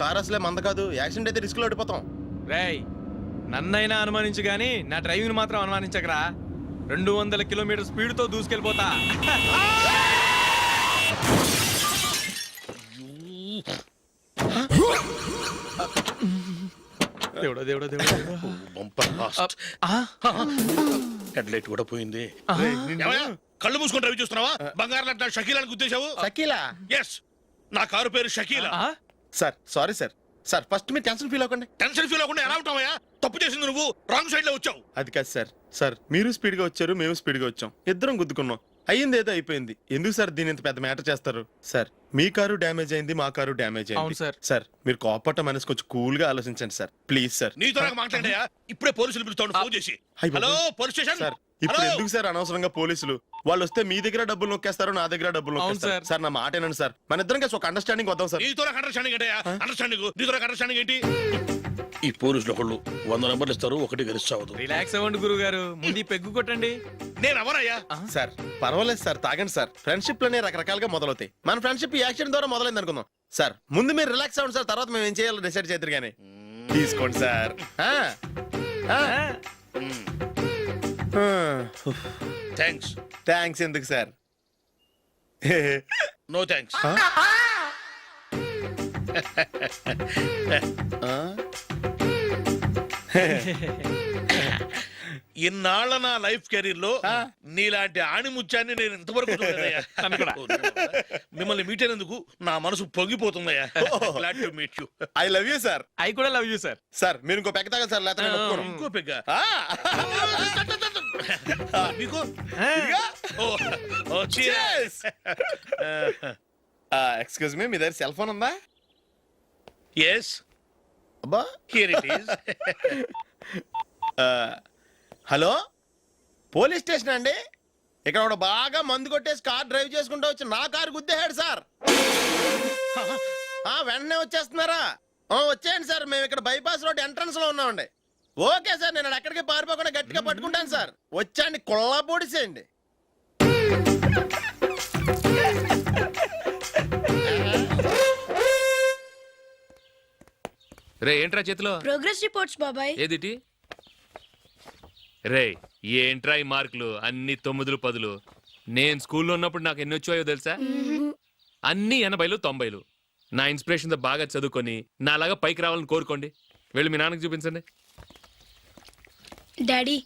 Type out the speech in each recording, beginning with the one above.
Car అసలే మంద కాదు, యాక్సిడెంట్ అయితే రిస్క్ లో ఓడిపోతాం. రేయ్, నన్నైనా అనుమానించు గానీ నా డ్రైవింగ్ మాత్రం అనుమానించకరా. 200 కిలోమీటర్ స్పీడ్ తో దూసుకెళ్ళిపోతా. దేవుడా దేవుడా దేవుడా. హెడ్లైట్ కూడా పోయింది. కళ్ళు మూసుకొని రవి చూస్తున్నావా? బంగారం లాంటి షకీలాని గుద్దేశావు. షకీలా? ఎస్, నా కారు పేరు Shakeela. Sir sorry sir. Sir first మీరు టెన్షన్ ఫీల్ అవ్వకండి. టెన్షన్ ఫీల్ అవ్వకుండా ఎలా ఉంటావయ్యా? తప్పు చేసింది నువ్వు, రాంగ్ సైడ్ లో వచ్చావు. అది కాదు సార్. సార్ మీరు స్పీడ్ గా వచ్చారు, మేము స్పీడ్ గా వచ్చాం, ఇద్దరం గుద్దుకున్నాం. అయ్యింది ఏదో అయిపోయింది. ఎందుకు సార్ దీని ఇంత పెద్ద మ్యాటర్ చేస్తారు? సార్ మీ కారు డ్యామేజ్ అయింది, మా కారు డ్యామేజ్ అయింది. అవును సార్. సార్ మీరు కోపట్ట మనసు కొంచెం కూల్ గా ఆలోచించండి సార్, ప్లీజ్ సార్. నీతో నాకు మాట్లాడాయా? ఇప్పుడే పోలీసులు పిలుస్తాను, ఫోన్ చేసి. Hello police station. సార్ ఇప్పుడు ఎందుకు సార్ అనవసరంగా పోలీసులు? వాళ్ళు వస్తే మీ దగ్గర డబ్బులు నొక్కేస్తారు, నా దగ్గర డబ్బులు నొక్కేస్తారు. సార్ నా మాట ఏనండి సార్, మన ఇద్దరం కలిసి ఒక అండర్స్టాండింగ్ వద్దాం సార్. నీతో నాకు అండర్స్టాండింగ్ ఏంటయ్యా? అండర్స్టాండింగ్ నీతో నాకు అండర్స్టాండింగ్ ఏంటి? ఈ పోలీసులు ఒకళ్ళు 100 నెంబర్లు ఇస్తారు, ఒకటి గెలుస్తావదు. రిలాక్స్ అవ్వండి గురువు గారు, ముందు పెగ్గు కొట్టండి. నేను ఎవరయ్యా? సార్ పర్వాలేదు సార్, తాగండి సార్. ఫ్రెండ్షిప్ లోనే రకరకాలుగా మొదలవుతాయి. మన ఫ్రెండ్షిప్ ఈ యాక్సిడెంట్ ద్వారా మొదలైంది అనుకుందాం. సార్ ముందు మీరు రిలాక్స్ అవ్వండి సార్, తర్వాత మేము ఏం చేయాలో డిసైడ్ చేద్దరు కానీ. తీసుకోండి సార్. థ్యాంక్స్. థ్యాంక్స్ ఎందుకు సార్? No thanks. ఇన్నాళ్ళ నా లైఫ్ కెరీర్ లో నీలాంటి ఆణిముత్యాన్ని నేను ఇంతవరకు చూడలేదయ్యా. మిమ్మల్ని మీట్ అయినందుకు నా మనసు పొంగిపోతుందయ్యా. Glad to meet you. I love you sir. I కూడా లవ్ యూ సార్. సార్ మీరు ఇంకో పెక్క తాగండి సార్, లేకపోతే నేను ఒప్పుకోను. ఇంకో పెగ్గ మీకు? ఎక్స్క్యూజ్ మీ, మీ దగ్గర సెల్ ఫోన్ ఉందా? ఎస్, అబ్బా here it is. Hello, police station అండి. ఇక్కడ ఒక బాగా మందు కొట్టేసి కార్ డ్రైవ్ చేసుకుంటూ వచ్చి నా కారు గుద్దేశాడు సార్. వెంటనే వచ్చేస్తున్నారా? వచ్చేయండి సార్, మేము ఇక్కడ బైపాస్ రోడ్ ఎంట్రన్స్ లో ఉన్నామండి. ఓకే సార్, నేను ఎక్కడికి పారిపోకుండా గట్టిగా పట్టుకుంటాను సార్. వచ్చాండి, కుళ్ళ పొడిసేయండి. రే ఏంట్రా చేతిలో? ప్రోగ్రెస్ రిపోర్ట్స్ బాబాయ్. ఏదిటి? రే ఏంట్రా ఈ మార్కులు అన్ని 9లు 10లు? నేను స్కూల్లో ఉన్నప్పుడు నాకు ఎన్ని వచ్చాయో తెలుసా? అన్ని 80లు 90లు. నా ఇన్స్పిరేషన్ తో బాగా చదువుకొని నాలాగా పైకి రావాలని కోరుకోండి. వెళ్ళి మీ నాన్నకి చూపించండి. డాడీ,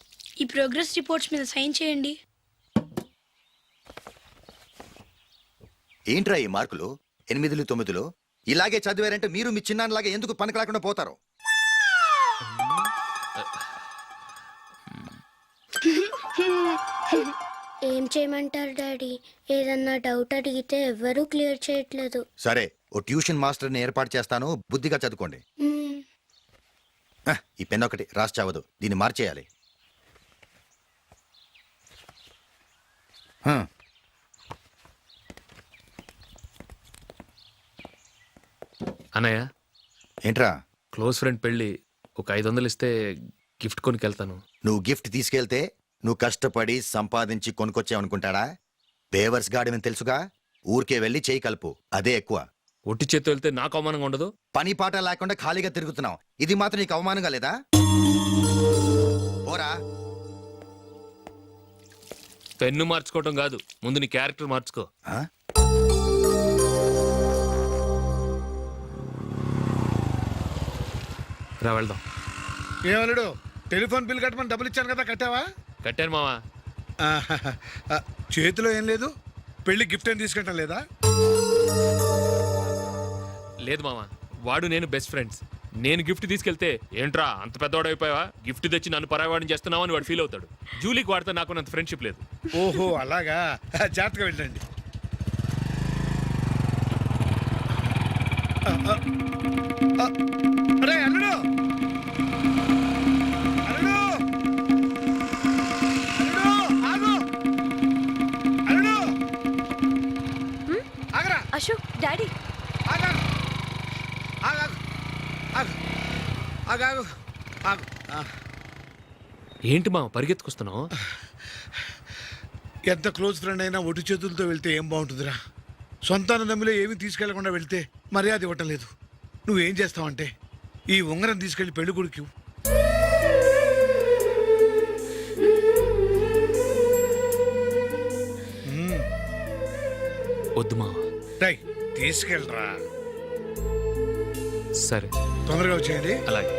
ఈ ప్రోగ్రెస్ రిపోర్ట్స్ మీద సైన్ చేయండి. ఏంట్రా ఈ మార్కులు 8లు 9లు? ఇలాగే చదివారంటే మీరు మీ చిన్నాన్నలాగా ఎందుకు పనికి రాకుండా పోతారు? ఏం చేయమంటారు డాడీ? ఏదన్నా డౌట్ అడిగితే ఎవ్వరూ క్లియర్ చేయట్లేదు. సరే, ఓ ట్యూషన్ మాస్టర్ని ఏర్పాటు చేస్తాను, బుద్ధిగా చదువుకోండి. ఈ పెన్ ఒకటి రాసి చావదు, దీన్ని మార్చేయాలి. అన్నయ్య, ఏంట్రా? క్లోజ్ ఫ్రెండ్ పెళ్ళి, ఒక 500 ఇస్తే గిఫ్ట్ కొనుకెళ్తాను. నువ్వు గిఫ్ట్ తీసుకెళ్తే నువ్వు కష్టపడి సంపాదించి కొనుక్కొచ్చావనుకుంటాడా? పేవర్స్ గార్డెన్ తెలుసుగా, ఊరికే వెళ్ళి చేయి కలుపు, అదే ఎక్కువ. ఒట్టి చేత్తో వెళ్తే నాకు అవమానంగా ఉండదు? పని పాట లేకుండా ఖాళీగా తిరుగుతున్నావు, ఇది మాత్రం నీకు అవమానంగా లేదా? పోరా. పెన్ను మార్చుకోవటం కాదు, ముందు నీ క్యారెక్టర్ మార్చుకో. రా వెళ్దాం. ఏమలుడు, టెలిఫోన్ బిల్ కట్టమని డబ్బులు ఇచ్చాను కదా, కట్టావా? కట్టాను మావా. చేతిలో ఏం లేదు, పెళ్లి గిఫ్ట్ ఏం తీసుకుంటాం లేదా? లేదు మావా, వాడు నేను బెస్ట్ ఫ్రెండ్స్. నేను గిఫ్ట్ తీసుకెళ్తే ఏంట్రా అంత పెద్దవాడు అయిపోయావా, గిఫ్ట్ తెచ్చి నన్ను పరాయవాడిని చేస్తున్నావు అని వాడు ఫీల్ అవుతాడు. జూలీకి వాడితే నాకు అంత ఫ్రెండ్షిప్ లేదు. ఓహో అలాగా, జాగ్రత్తగా వెళ్ళండి. అరే అల్లుడు, అల్లుడు, అల్లుడు, ఆగు, అల్లుడు, ఆగరా. అశోక్, డాడీ. ఆగు, ఆగు, ఆగు, ఆగు, ఆగు. ఏంటి మా పరిగెత్తుకొస్తున్నావు? ఎంత క్లోజ్ ఫ్రెండ్ అయినా ఒటి చేతులతో వెళ్తే ఏం బాగుంటుందిరా? సొంతాన నమ్మిలో ఏమీ తీసుకెళ్లకుండా వెళ్తే మర్యాద ఇవ్వటం లేదు. నువ్వేం చేస్తావంటే ఈ ఉంగరం తీసుకెళ్లి పెళ్లి కొడుకు వద్దు మావ. తీసుకెళ్ళరా. సరే తొందరగా వచ్చేయండి. అలాగే.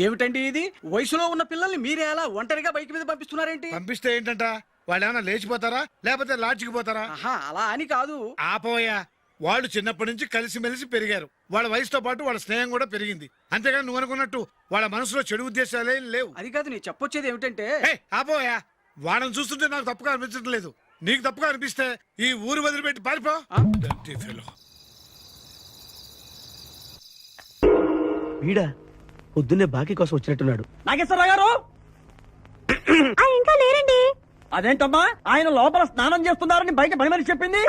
ఏమిటండి ఇది? వయసులో ఉన్న పిల్లల్ని మీరే అలా ఒంటరిగా బైక్ మీద పంపిస్తున్నారేంటి? పంపిస్తే ఏంటంట, వాళ్ళు ఏమైనా లేచిపోతారా లేకపోతే లాడ్జికి పోతారా? ఆహా, అలా అని కాదు. ఆపోయా, వాళ్ళు చిన్నప్పటి నుంచి కలిసిమెలిసి పెరిగారు. వాళ్ళ వయసుతో పాటు వాళ్ళ స్నేహం కూడా పెరిగింది. అంతేగాని నువ్వు అనుకున్నట్టు వాళ్ళ మనసులో చెడు ఉద్దేశాలే లేవు. అది కాదు, నేను చెప్పొచ్చేది ఏమిటంటే, ఆపోయా, వాళ్ళని చూస్తుంటే నాకు తప్పుగా అనిపించడం లేదు. నీకు తప్పుగా అనిపిస్తే ఈ ఊరు వదిలిపెట్టి పారిపో. Dirty fellow. వీడా పొద్దున్నే బాకీ కోసం వచ్చినట్టున్నాడు. నాగేశ్వరరావు గారు ఇంకా లేరండి. అదేంటమ్మా, ఆయన లోపల స్నానం చేస్తున్నారని బయట భయమని చెప్పింది.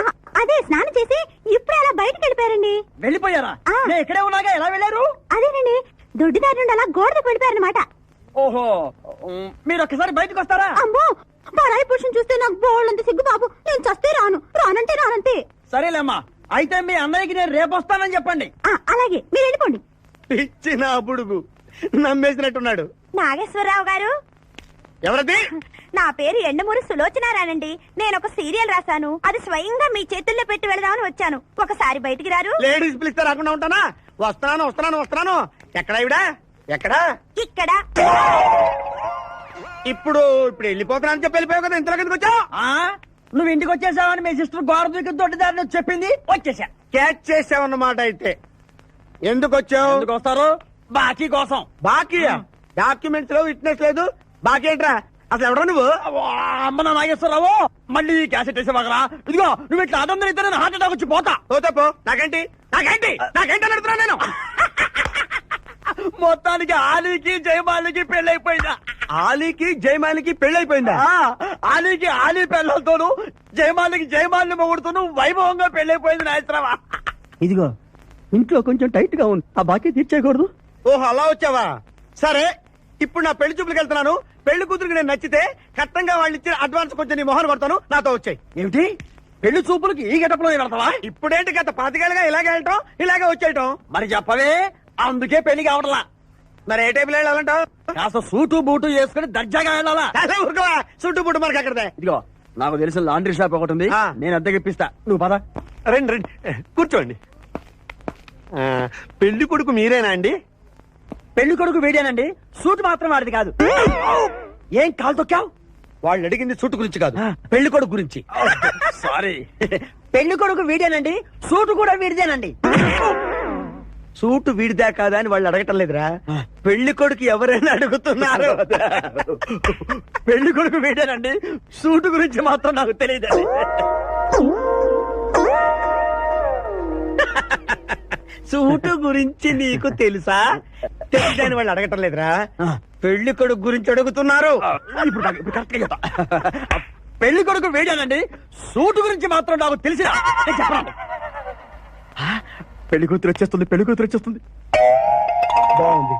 అదే స్నానం చేసి ఇప్పుడు అలా బయటకు వెళ్ళిపోయారండి. వెళ్ళిపోయారా? నేను ఇక్కడే ఉన్నాగా, ఎలా వెళ్ళారు? అదేనండి, దొడ్డిదారి నుండి అలా గోడకు వెళ్ళిపోయారనమాట. ఓహో, మీరు ఒక్కసారి బయటకు వస్తారా? అమ్మో, పరాయి పురుషుని చూస్తే నాకు బోళ్ళంత సిగ్గు బాబు. నేను చస్తే రాను, రానంటే రానంతే. సరేలేమ్మా, అయితే మీ అన్నయ్యకి నేను రేపు వస్తానని చెప్పండి. అలాగే, మీరు వెళ్ళిపోండి. ఇచ్చిన బుడుగు నమ్మేసినట్టున్నాడు. నాగేశ్వరరావు గారు, ఎవరది? నా పేరు ఎండమూరి సులోచనారానండి. నేను ఒక సీరియల్ రాశాను. అది స్వయంగా మీ చేతుల్లో పెట్టి వెళదామని వచ్చాను. ఒకసారి బయటికి రారు? లేడీస్ పిలిస్తే రాకుండా ఉంటానా? వస్తున్నాను వస్తున్నాను వస్తున్నాను. ఎక్కడా ఇవిడా? ఎక్కడా? ఇక్కడ. ఇప్పుడు వెళ్ళిపోతున్నాను చెప్పి వెళ్ళిపోయావు కదా, ఇంతలో కిందకి వచ్చావు. నువ్వు ఇంటికి వచ్చేసావని మీ సిస్టర్ గోడ దూకి దొడ్డిదారిని వచ్చి చెప్పింది, వచ్చేసా. క్యాచ్ చేసావన్నమాట. అయితే ఎందుకు వచ్చావు? ఎందుకు వస్తారు? బాకీ కోసం. బాకీయా? డాక్యుమెంట్స్ లో విట్నెస్ లేదు, బాకీ ఏంట్రా? అసలు ఎవడో నువ్వు? అమ్మ నా నాగేశ్వరరావు, మళ్ళీ క్యాసెట్ వేసేవాగరా? ఇదిగో, నువ్వు ఇట్లా అదొందరు ఇద్దరు హార్ట్ అటాక్ వచ్చి పోతా. పోతే పో, నాకేంటి నాకేంటి నాకేంటి అని అడుగుతున్నా నేను. మొత్తానికి ఆలీకి జయమాలికి పెళ్ళైపోయిందా? ఆలీకి జయమాలికి పెళ్ళైపోయిందా? ఆలీకి ఆలీ పెళ్ళతోను, జయమాలికి జయమాలిని మొగుడుతూను వైభవంగా పెళ్ళైపోయింది నాగేశ్వరరావా. ఇదిగో, ఇంట్లో కొంచెం టైట్ గా ఉంది, ఆ బాకీ తీర్చేయకూడదు. ఓహో, అలా వచ్చావా? సరే, ఇప్పుడు నా పెళ్లి చూపులకు వెళ్తున్నాను. పెళ్లి కూతురికి నేను నచ్చితే కట్టంగా వాళ్ళు ఇచ్చిన అడ్వాన్స్ కొంచెం నీ మొహన్ కొడతాను, నాతో వచ్చాయి. ఏమిటి, పెళ్లి చూపులకి ఈ గెటప్లో వెళ్తావా? ఇప్పుడేంటి, గత 5 ఏళ్ళుగా ఇలాగే వెళ్ళటం, ఇలాగే వచ్చేయటం. మరి చెప్పవే, అందుకే పెళ్లి కావడలా. మరి ఏ టైపులో వెళ్ళాలంటావు? కాస్త సూటు బూటు వేసుకుని దర్జాగా వెళ్ళాలా? సూటు బూటు మనకి అక్కడదే. ఇదిగో, నాకు తెలిసిన లాండ్రీ షాప్ ఒకటి ఉంది, నేను అద్దెకి ఇప్పిస్తా, నువ్వు పద. రండి రండి, కూర్చోండి. పెళ్లి కొడుకు మీరేనా అండి? పెళ్లి కొడుకు వీడేనండి, సూట్ మాత్రం వాడిది కాదు. ఏం కాలు తొక్కావు? వాళ్ళు అడిగింది సూట్ గురించి కాదు, పెళ్లి కొడుకు గురించి. సారీ. పెళ్లి కొడుకు వీడేనండి, సూట్ కూడా వీడిదేనండి. సూటు వీడిదా కాదా అని వాళ్ళు అడగటం లేదురా, పెళ్లి కొడుకు ఎవరైనా అడుగుతున్నారు. పెళ్లి కొడుకు వీడేనండి, సూటు గురించి మాత్రం నాకు తెలియదు. సూటు గురించి నీకు తెలుసా? తెలియదని వాళ్ళు అడగటం లేదురా, పెళ్లి కొడుకు గురించి అడుగుతున్నారు. ఇప్పుడు కరెక్ట్ గా చెప్తా. పెళ్లి కొడుకు వేడానండి, సూటు గురించి మాత్రం నాకు తెలిసిన చెప్పండి. పెళ్లి కూతురు వచ్చేస్తుంది, పెళ్లి కూతురు వచ్చేస్తుంది. బాగుంది,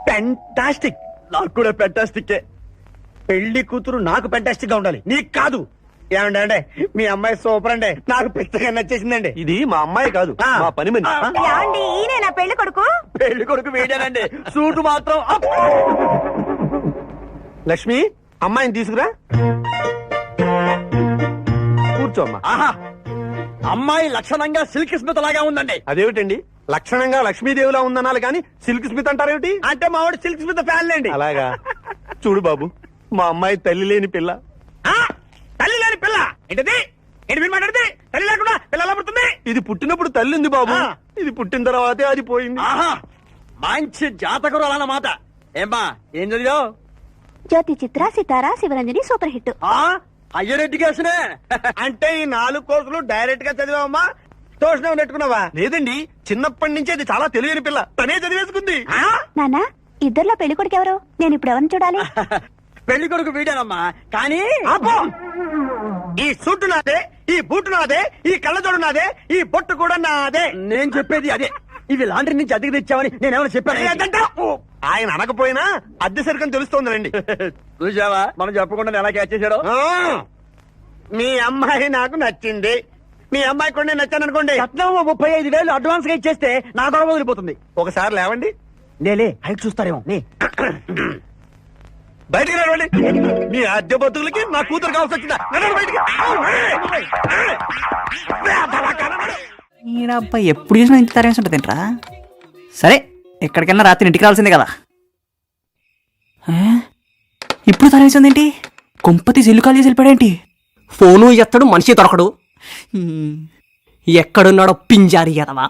ఫెంటాస్టిక్. నాకు కూడా ఫెంటాస్టిక్. పెళ్లి కూతురు నాకు ఫెంటాస్టిక్ గా ఉండాలి, నీకు కాదు. ఏమండి అంటే మీ అమ్మాయి సూపర్ అండి, నాకు పెద్దగా నచ్చేసిందండి. ఇది మా అమ్మాయి కాదు, మా పని మని. ఈయన పెళ్లి కొడుకు? పెళ్లి కొడుకు వేడానండి, సూటు మాత్రం. లక్ష్మి, అమ్మాయిని తీసుకురా, కూర్చోమ్మా. ఆహా, అమ్మాయి లక్షణంగా సిల్క్ స్మిత్ లాగా ఉందండి. అదేమిటండి, లక్షణంగా లక్ష్మీదేవిలా ఉందనాలి కానీ సిల్క్ స్మిత్ అంటారేమిటి? అంటే మా వాడు సిల్క్ స్మిత్ ఫ్యాన్ లేండి. అలాగా? చూడు బాబు, మా అమ్మాయి తల్లి లేని పిల్ల. తల్లి లేని పిల్ల ఏంటది? ఏంటి మీరు మాట్లాడితే? తల్లి లేకుండా పిల్ల ఎలా పుడుతుంది? ఇది పుట్టినప్పుడు తల్లి ఉంది బాబు, ఇది పుట్టిన తర్వాతే అది పోయింది. మంచి జాతకుడు అన్నమాట. ఏమ్మా, ఏం చదివావు? జ్యోతి చిత్ర, సితారా, శివరంజని సూపర్ హిట్. హయ్యర్ ఎడ్యుకేషనే అంటే ఈ 4 కోర్సులు డైరెక్ట్ గా చదివావమ్మా, ట్యూషన్ నెట్టుకున్నావా? లేదండి, చిన్నప్పటి నుంచి అది చాలా తెలియని పిల్ల, తనే చదివేసుకుంది. నానా, ఇద్దర్లో పెళ్లి కొడుకు ఎవరు? నేను ఇప్పుడు ఎవరిని చూడాలి? పెళ్లి కొడుకు వీడానమ్మా, కానీ ఈ సూటు నాదే, ఈ బూటు నాదే, ఈ కళ్ళజోడు నాదే, ఈ బొట్టు కూడా నాదే. నేను చెప్పేది అదే. ఇవి లాండ్రీ నుంచి అద్దెకి తెచ్చామని నేనేమైనా చెప్పాను? ఆయన అనకపోయినా అద్దె సరికని తెలుస్తోందిలేండి. చూసావా మనం చెప్పకుండా ఎలా క్యాచ్ చేశాడో. మీ అమ్మాయి నాకు నచ్చింది, మీ అమ్మాయి కూడా నేను నచ్చాను అనుకోండి, 35,000 అడ్వాన్స్ గా ఇచ్చేస్తే నా గొడవ వదిలిపోతుంది. ఒకసారి లేవండి. లేలే హైట్ చూస్తారేమో. బయటికి రావండి. మీ అద్దె బతుకులకి నా కూతురు కావాల్సి వచ్చిందా? నడవండి బయటికి. ఈడబ్బా ఎప్పుడు చూసినా ఇంత తరేసి ఉంటుందేంట్రా. సరే ఎక్కడికైనా రాత్రి ఇంటికి రావాల్సిందే కదా. ఇప్పుడు తరేసింది ఏంటి? కొంపతీసి ఇల్లు ఖాళీ చేసి వెళ్ళిపోయాడేంటి? ఫోను ఎత్తడు, మనిషి దొరకడు. ఎక్కడున్నాడో పింజారి ఎదవా.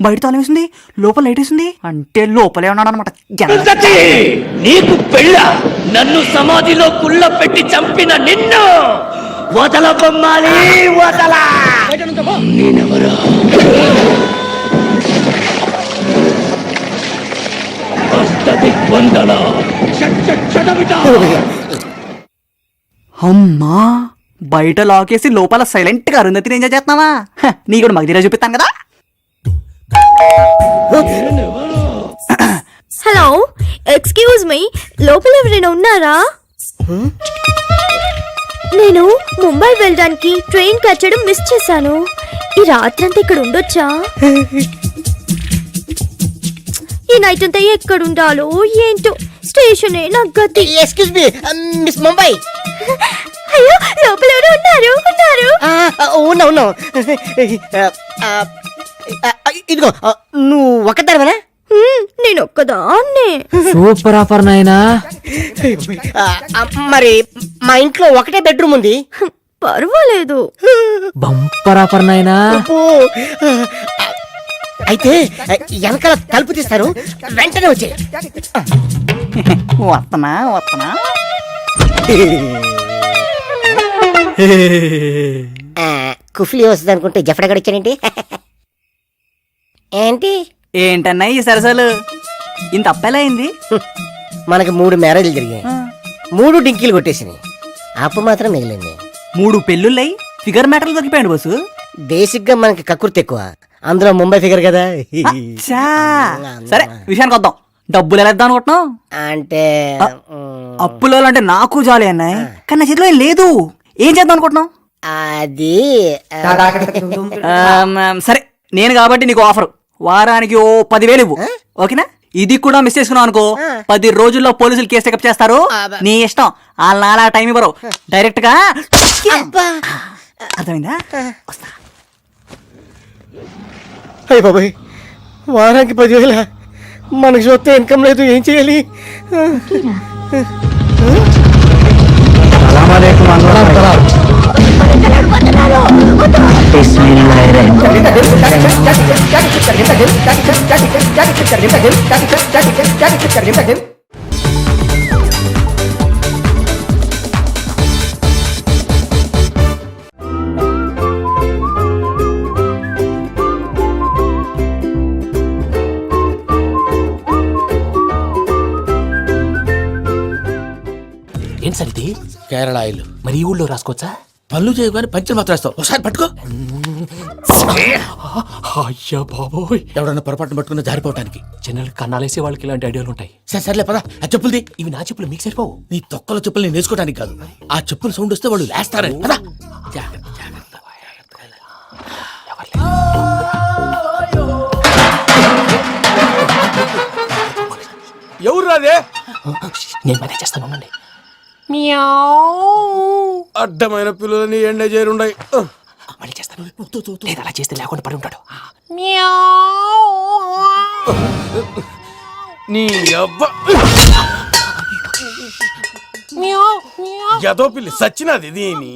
బయట తాళం లోపల లైట్ వేసింది అంటే లోపలే ఉన్నాడు అనమాట. నీకు పెళ్ళ నన్ను సమాధిలో కుళ్ళ పెట్టి చంపిన నిన్ను వదల బొమ్మాలి, వదల. నేనెవరా? అమ్మా బయట లాకేసి లోపల సైలెంట్ గా అరుంధతిని ఎంజాయ్ చేస్తున్నావా? నీ కూడా మగధీరా చూపిస్తాను కదా. హలో, ఎక్స్క్యూజ్ మీ, లోపల ఎవరైనా ఉన్నారా? నేను ముంబై వెళ్ళడానికి ట్రైన్ కట్టడం మిస్ చేశాను. ఈ రాత్రంతా ఇక్కడ ఉండొచ్చా? ఈ నైట్ అంతా ఎక్కడ ఉండాలో ఏంటో, స్టేషనే నా గతి. Excuse me miss Mumbai. అయ్యో, లోపల ఎవరు ఉన్నారు? ఉన్నా ఇదిగో నువ్వు ఒక్కదానివేనా? నేను ఒక్కదాన్నే. సూపర్ ఆఫర్ నాయనా. మరి మా ఇంట్లో ఒకటే బెడ్రూమ్ ఉంది. పర్వాలేదు. బంపర్ ఆఫర్ నాయనా. అయితే వెనకాల తలుపు తీస్తారు, వెంటనే వచ్చే. వస్తనా కుఫ్లీ వస్తుంది అనుకుంటే జఫడగడిచ్చానండి. ఏంటి ఏంటన్నా ఈ సరసాలు? ఇంత అప్పెలా అయింది? మనకి 3 మ్యారేజ్లు జరిగాయి, 3 డింకీలు కొట్టేసినాయి, అప్పు మాత్రం మిగిలింది. 3 పెళ్ళుళ్ళయి ఫిగర్ మ్యాటర్లు దొరికిపోయాడు బస్సు. బేసిక్ గా మనకి కక్కుర్తి ఎక్కువ, అందులో ముంబై ఫిగర్ కదా. ఛా! సరే విషయానికి వద్దాం. డబ్బులు ఎలా ఇద్దాం అనుకుంటున్నావు? అంటే అప్పులో అంటే నాకు జాలి అన్నాయి, కానీ నా చేతిలో ఏం లేదు. ఏం చేద్దాం అనుకుంటున్నావు? అది సరే నేను కాబట్టి నీకు ఆఫర్, వారానికి ఓ 10,000 ఇవ్వు, ఓకేనా? ఇది కూడా మిస్ చేసుకున్నావు అనుకో 10 రోజుల్లో పోలీసులు కేసు టేకప్ చేస్తారు. నీ ఇష్టం, వాళ్ళ నాలా టైం ఇవ్వరు, డైరెక్ట్ గా. అర్థమైందా? వస్తా. అయ్య బాబాయ్, వారానికి 10,000 మనకి చూస్తే ఇన్కమ్ లేదు, ఏం చేయాలి? ఏం సరిది? కేరళ ఆయిల్. మరి ఈ ఊళ్ళో రాసుకోవచ్చా? పనులు చేయగానే పంచర్ మాత్రం వేస్తావు, ఒకసారి పట్టుకో. అయ్యా బాబోయ్, ఎవడన్నా పొరపాటున పట్టుకున్న జారిపోవటానికి. జనరల్ కన్నాలేసే వాళ్ళకి ఇలాంటి ఐడియాలు ఉంటాయి. సర్లే పదా, ఆ చెప్పులది. ఇవి నా చెప్పులు, మీకు సరిపోవు. నీ తొక్కల చెప్పులు నేను వేసుకోవడానికి కాదు, ఆ చెప్పులు సౌండ్ వస్తే వాళ్ళు లేస్తారని. పదా. ఎవరు రాదే? నేను మేనేజ్ చేస్తాను, ఉండండి. అడ్డమైన పిల్లలని ఎండ చేరుండయి. మళ్ళీ చేస్తాను, లేదు అలా చేస్తే లేకుండా పడి ఉంటాడు. నీ అబ్బ ఎదో పిల్లి సచ్చినది దీని.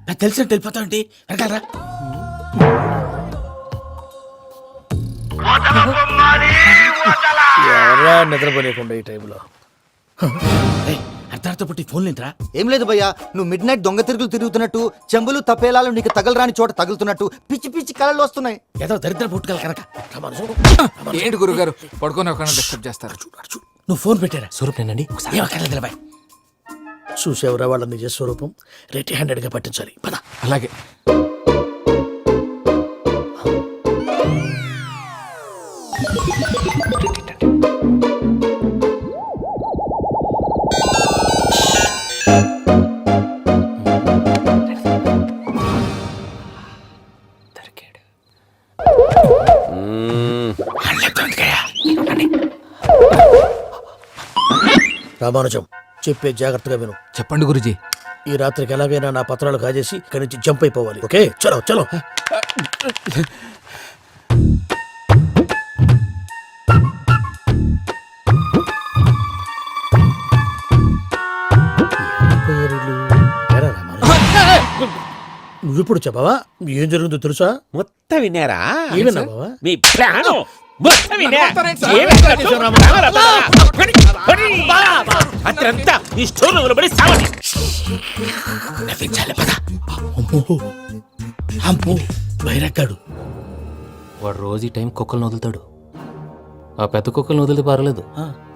నాకు తెలిసినట్టు వెళ్ళిపోతా ఉంటే వెనకాలరా. ఎవరా నిద్రపోలేకుండా ఈ టైంలో? అర్ధార్థ పుట్టి ఫోన్ లేంట్రా. ఏం లేదు భయ్యా, నువ్వు మిడ్ నైట్ దొంగ తిరుగులు తిరుగుతున్నట్టు, చెంబులు తపేలాలు నీకు తగలరాని చోట తగులుతున్నట్టు పిచ్చి పిచ్చి కళలు వస్తున్నాయి. ఏదో దరిద్ర పుట్టుకల కనుక. ఏంటి గురుగారు పడుకొని ఒక డిస్టర్బ్ చేస్తారు? నువ్వు ఫోన్ పెట్టారా స్వరూప్ నేనండి ఒకసారి ఏమక్కర్లేదు నిలబాయ్. చూసేవరా వాళ్ళ నిజ స్వరూపం రెట్టి హ్యాండెడ్ గా పట్టించాలి పద. అలాగే రామానుజం చెప్పే జాగ్రత్తగా విను. చెప్పండి గురుజీ. ఈ రాత్రికి ఎలాగైనా నా పత్రాలు కాజేసి ఇక్కడి నుంచి జంప్ అయిపోవాలి. ఓకే చలో చలో. నువ్విప్పుడు చెప్పవా ఏం జరుగుతుందో తెలుసా? మొత్తం విన్నారా? ఏమన్నా బావా? మీ ప్లాన్ మొత్తం విన్నా? అత్రంతా ఈ స్టోర్ రూమ్ లో పడి సావండి. నవ్వించాలి పద. అమ్మో అమ్మో బైరక్కాడు. వాడు రోజు ఈ టైం కుక్కలను వదులుతాడు. ఆ పెద్ద కుక్కలను వదిలితే పర్లేదు,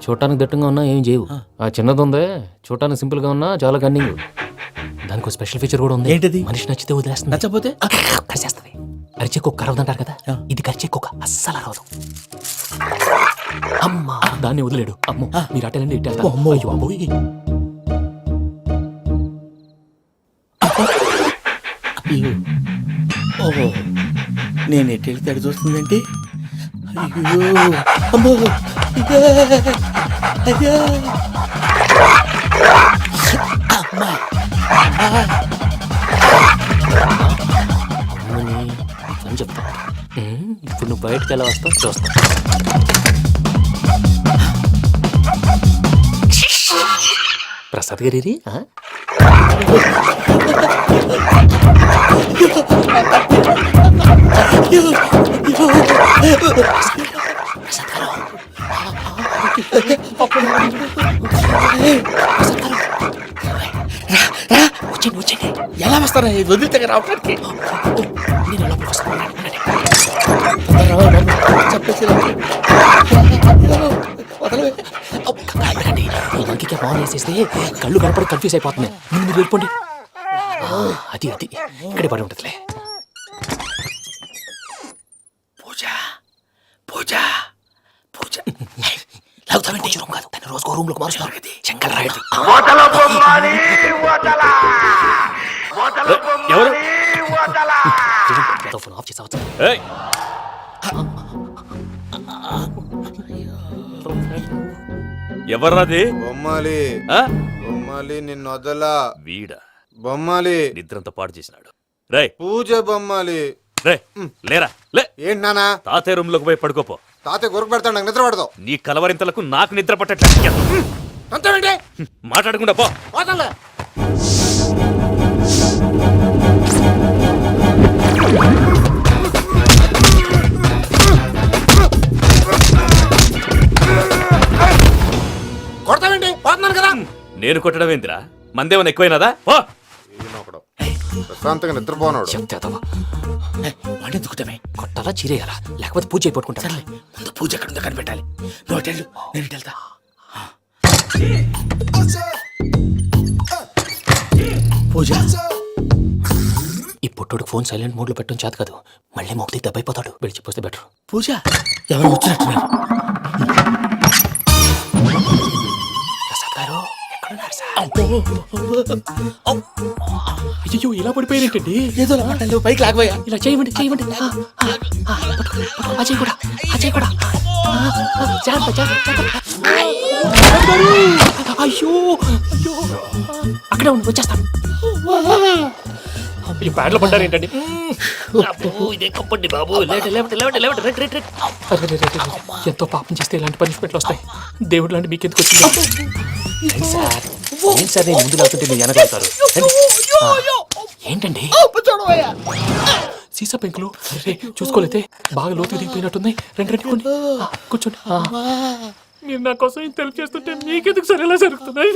చూడటానికి దట్టంగా ఉన్నా ఏం చేయవు. ఆ చిన్నది ఉందే చూడటానికి సింపుల్ గా ఉన్నా చాలా కన్నింగ్. దానికి ఒక స్పెషల్ ఫీచర్ కూడా ఉంది. ఏంటిది? మనిషి నచ్చితే వదిలేస్తుంది, నచ్చపోతే కరిచేస్తుంది. అరిచే కుక్క అరవదంటారు కదా, ఇది కరిచే కుక్క అస్సలు అరవదు. అమ్మా దాన్ని వదిలేడు. అమ్మో మీరు అటెండి ఇటు వెళ్తారు. అమ్మో. అయ్యో బాబోయ్. ఓహో నేను ఎటు వెళ్తే అటు చూస్తుందంటే అయ్యో అమ్మో అయ్యో అమ్మా అమ్మని అని చెప్తా. ఇప్పుడు నువ్వు బయటకు ఎలా వస్తావు చూస్తా. ప్రసాద్ గారి ఎలా వస్తారా వదిలితే రావడానికి? చెప్పేసి ఇంకే ఫోన్ వేసేస్తే కళ్ళు కనపడి కన్ఫ్యూజ్ అయిపోతుంది. మీరు వెళ్ళిపోండి. అది అది ఇక్కడే పడి ఉంటుందిలే. పూజ పూజ పూజ లాగుతామంటే రూమ్ కాదు, తన రోజుకో రూమ్ లోకి మారుస్తున్నారు కదా. చెంకల్ రాయడు. ఫోన్ ఆఫ్ చేసావచ్చు. ఎవర్రాది? బొమ్మాలి బొమ్మాలి నిన్ను వదలా. వీడ బొమ్మాలి నిద్రంతా పాడు చేసినాడు. రే పూజ బొమ్మాలి. రే లేరా లే. ఏంటి నానా? తాతయ్య రూమ్ లోకి పోయి పడుకోపో. తాతయ్య గొరకు పెడతాడు, నాకు నిద్ర పడతావు. నీ కలవరింతలకు నాకు నిద్ర పట్టట్లేదు. అంతేంటి మాట్లాడకుండా పో. వదలే. కొడతావేంటి? పోతున్నాను కదా. నేను కొట్టడం ఏందిరా? మందేమన్నా ఎక్కువైనదా? పో. ప్రశాంతంగా నిద్రపోనాడు. వాడెందుకుంటామే? కొట్టాలా చీరేయాలా లేకపోతే పూజ అయిపోట్టుకుంటా. సర్లే ముందు పూజ ఎక్కడ ఉందో కనిపెట్టాలి. నువ్వు అటు వెళ్ళు, నేను ఇటు వెళ్తా. పూజ ఈ పుట్టోడికి ఫోన్ సైలెంట్ మోడ్ లో పెట్టడం చేత కాదు. మళ్ళీ మొక్కి దెబ్బైపోతాడు. విడిచిపోతే బెటర్. పూజ ఎవరు వచ్చినట్టున్నారు? ప్రసాద్ గారు ఎక్కడున్నారు సార్? అయ్యో ఇలా పడిపోయినట్టండి. ఏదో మాట్లాడలేవు, పైకి లాగబోయా. ఇలా చేయమండి చేయమండి. అజయ్ కూడా అజయ్ కూడా జాగ్రత్త జాగ్రత్త జాగ్రత్త. అయ్యో అయ్యో అక్కడే ఉండి వచ్చేస్తాను. ఈ బ్యాడ్లో పడ్డారు ఏంటండి? ఇదే కప్పండి బాబు. ఎంతో పాపం చేస్తే ఇలాంటి పనిష్మెంట్లు వస్తాయి. దేవుడు లాంటి మీకెందుకు వచ్చింది? సార్ ఏం సార్ నేను ముందు లేకుంటే మీరు వెనకాడతారు. ఏంటండి సీసా పెంకులు చూసుకోలేతే బాగా లోతు దిగిపోయినట్టున్నాయి. రెండు రెండు కూర్చోండి. మీరు నా కోసం ఇంత హెల్ప్ చేస్తుంటే మీకెందుకు సరే ఎలా జరుగుతున్నాయి?